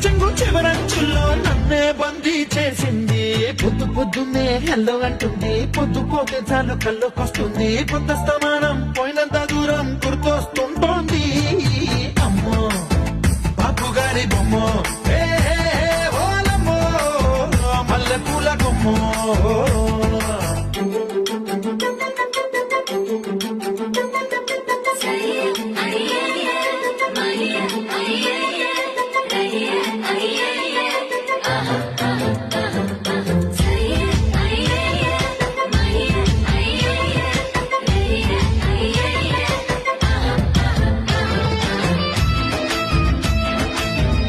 చెంగు చివరంచుల్లో నన్నే బందీ చేసింది. పొద్దు పొద్దున్నే హెల్లో అంటుంది, పొద్దు పోతే చాలు కళ్ళొకొస్తుంది. కొంత స్థమానం పోయినంత దూరం గుర్తొస్తుంటోంది. అమ్మో బాపు గారి బొమ్మో, ఓలమ్మో మల్లె పూల కొమ్మో. Yeah.